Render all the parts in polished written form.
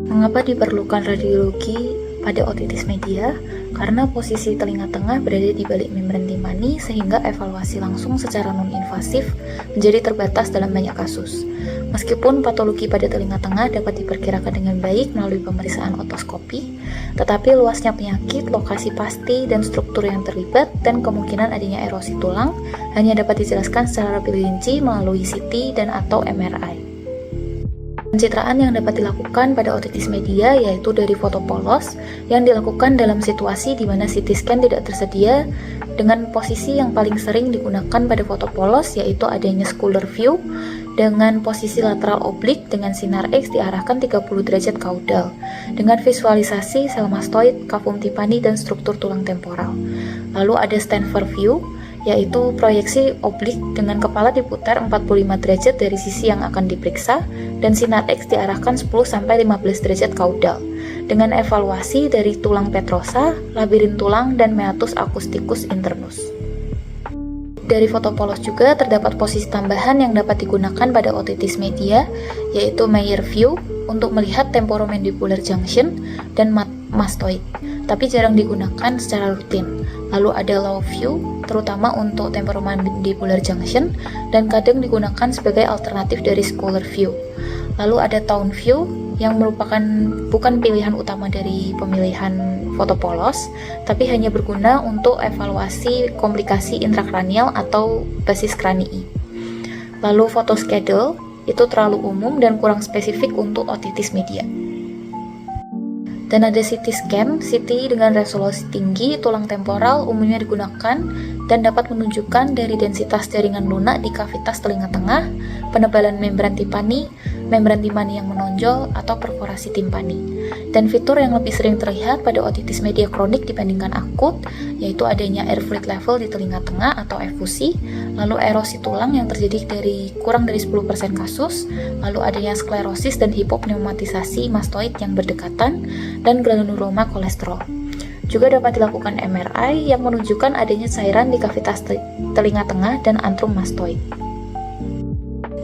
Mengapa diperlukan radiologi pada otitis media? Karena posisi telinga tengah berada di balik membran timpani sehingga evaluasi langsung secara non-invasif menjadi terbatas dalam banyak kasus. Meskipun patologi pada telinga tengah dapat diperkirakan dengan baik melalui pemeriksaan otoskopi, tetapi luasnya penyakit, lokasi pasti, dan struktur yang terlibat, dan kemungkinan adanya erosi tulang hanya dapat dijelaskan secara lebih rinci melalui CT dan atau MRI. Pencitraan yang dapat dilakukan pada otitis media yaitu dari foto polos yang dilakukan dalam situasi di mana CT scan tidak tersedia, dengan posisi yang paling sering digunakan pada foto polos yaitu adanya scalar view dengan posisi lateral oblik dengan sinar X diarahkan 30 derajat kaudal dengan visualisasi sel mastoid, kavum timpani, dan struktur tulang temporal. Lalu ada Stanford view yaitu proyeksi oblik dengan kepala diputar 45 derajat dari sisi yang akan diperiksa dan sinar X diarahkan 10-15 derajat kaudal dengan evaluasi dari tulang petrosa, labirin tulang, dan meatus acousticus internus. Dari foto polos juga terdapat posisi tambahan yang dapat digunakan pada otitis media yaitu Meyer view untuk melihat temporomandibular junction dan mastoid, tapi jarang digunakan secara rutin. Lalu ada low view, terutama untuk temporomandibular junction, dan kadang digunakan sebagai alternatif dari scalar view. Lalu ada town view, yang merupakan bukan pilihan utama dari pemilihan foto polos, tapi hanya berguna untuk evaluasi komplikasi intrakranial atau basis kranii. Lalu foto schedule, itu terlalu umum dan kurang spesifik untuk otitis media. Dan ada CT scan, CT dengan resolusi tinggi tulang temporal umumnya digunakan dan dapat menunjukkan dari densitas jaringan lunak di kavitas telinga tengah, penebalan membran timpani yang menonjol, atau perforasi timpani. Dan fitur yang lebih sering terlihat pada otitis media kronik dibandingkan akut, yaitu adanya air fluid level di telinga tengah atau efusi, lalu erosi tulang yang terjadi dari kurang dari 10% kasus, lalu adanya sklerosis dan hipopneumatisasi mastoid yang berdekatan, dan granuloma kolesterol. Juga dapat dilakukan MRI yang menunjukkan adanya cairan di kavitas telinga tengah dan antrum mastoid.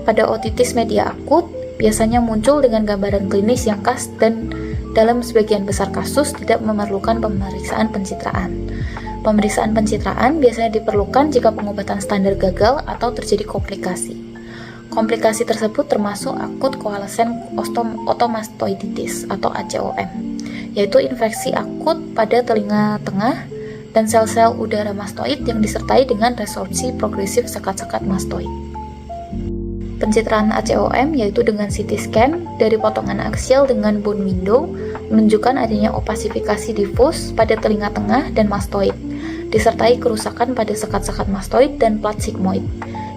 Pada otitis media akut, biasanya muncul dengan gambaran klinis yang khas dan dalam sebagian besar kasus tidak memerlukan pemeriksaan pencitraan. Pemeriksaan pencitraan biasanya diperlukan jika pengobatan standar gagal atau terjadi komplikasi. Komplikasi tersebut termasuk akut coalescent otomastoiditis atau ACOM, yaitu infeksi akut pada telinga tengah dan sel-sel udara mastoid yang disertai dengan resorpsi progresif sekat-sekat mastoid. Pencitraan ACOM yaitu dengan CT scan dari potongan aksial dengan bone window menunjukkan adanya opasifikasi difus pada telinga tengah dan mastoid, disertai kerusakan pada sekat-sekat mastoid dan plat sigmoid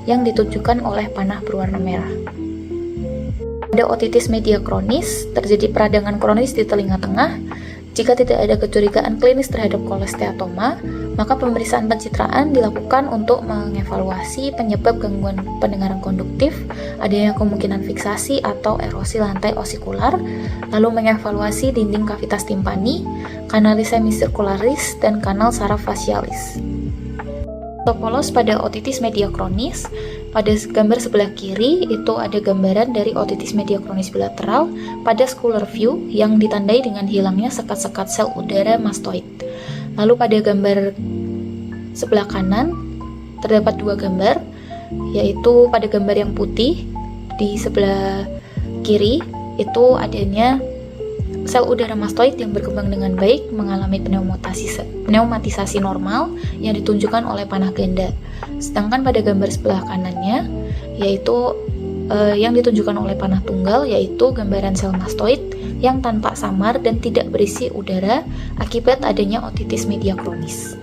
yang ditunjukkan oleh panah berwarna merah. Pada otitis media kronis, terjadi peradangan kronis di telinga tengah. Jika tidak ada kecurigaan klinis terhadap kolesteatoma, maka pemeriksaan pencitraan dilakukan untuk mengevaluasi penyebab gangguan pendengaran konduktif, adanya kemungkinan fiksasi atau erosi lantai osikular, lalu mengevaluasi dinding kavitas timpani, kanalis semicircularis, dan kanal saraf facialis. Foto polos pada otitis media kronis. Pada gambar sebelah kiri itu ada gambaran dari otitis media kronis bilateral pada scalar view yang ditandai dengan hilangnya sekat-sekat sel udara mastoid. Lalu pada gambar sebelah kanan terdapat dua gambar, yaitu pada gambar yang putih di sebelah kiri itu adanya sel udara mastoid yang berkembang dengan baik mengalami pneumatisasi normal yang ditunjukkan oleh panah ganda. Sedangkan pada gambar sebelah kanannya yaitu yang ditunjukkan oleh panah tunggal yaitu gambaran sel mastoid yang tampak samar dan tidak berisi udara akibat adanya otitis media kronis.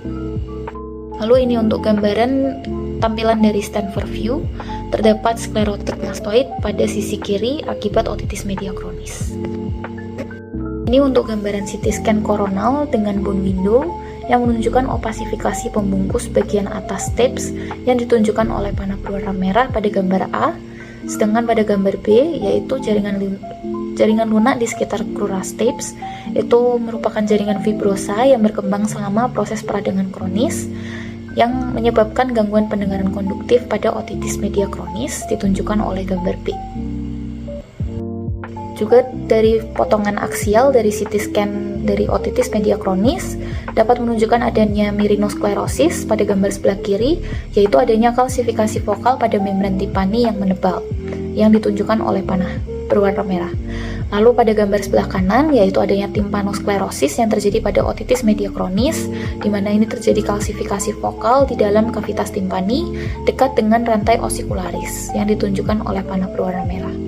Lalu ini untuk gambaran tampilan dari Stanford view, terdapat sklerotik mastoid pada sisi kiri akibat otitis media kronis. Ini untuk gambaran CT scan koronal dengan bone window yang menunjukkan opasifikasi pembungkus bagian atas stapes yang ditunjukkan oleh panah berwarna merah pada gambar A, sedangkan pada gambar B yaitu jaringan lunak di sekitar crura stapes itu merupakan jaringan fibrosa yang berkembang selama proses peradangan kronis yang menyebabkan gangguan pendengaran konduktif pada otitis media kronis ditunjukkan oleh gambar B. Juga dari potongan aksial dari CT scan dari otitis media kronis dapat menunjukkan adanya merinosklerosis pada gambar sebelah kiri, yaitu adanya kalsifikasi vokal pada membran timpani yang menebal yang ditunjukkan oleh panah berwarna merah. Lalu pada gambar sebelah kanan yaitu adanya timpanosklerosis yang terjadi pada otitis media kronis, di mana ini terjadi kalsifikasi vokal di dalam kavitas timpani dekat dengan rantai osikularis yang ditunjukkan oleh panah berwarna merah.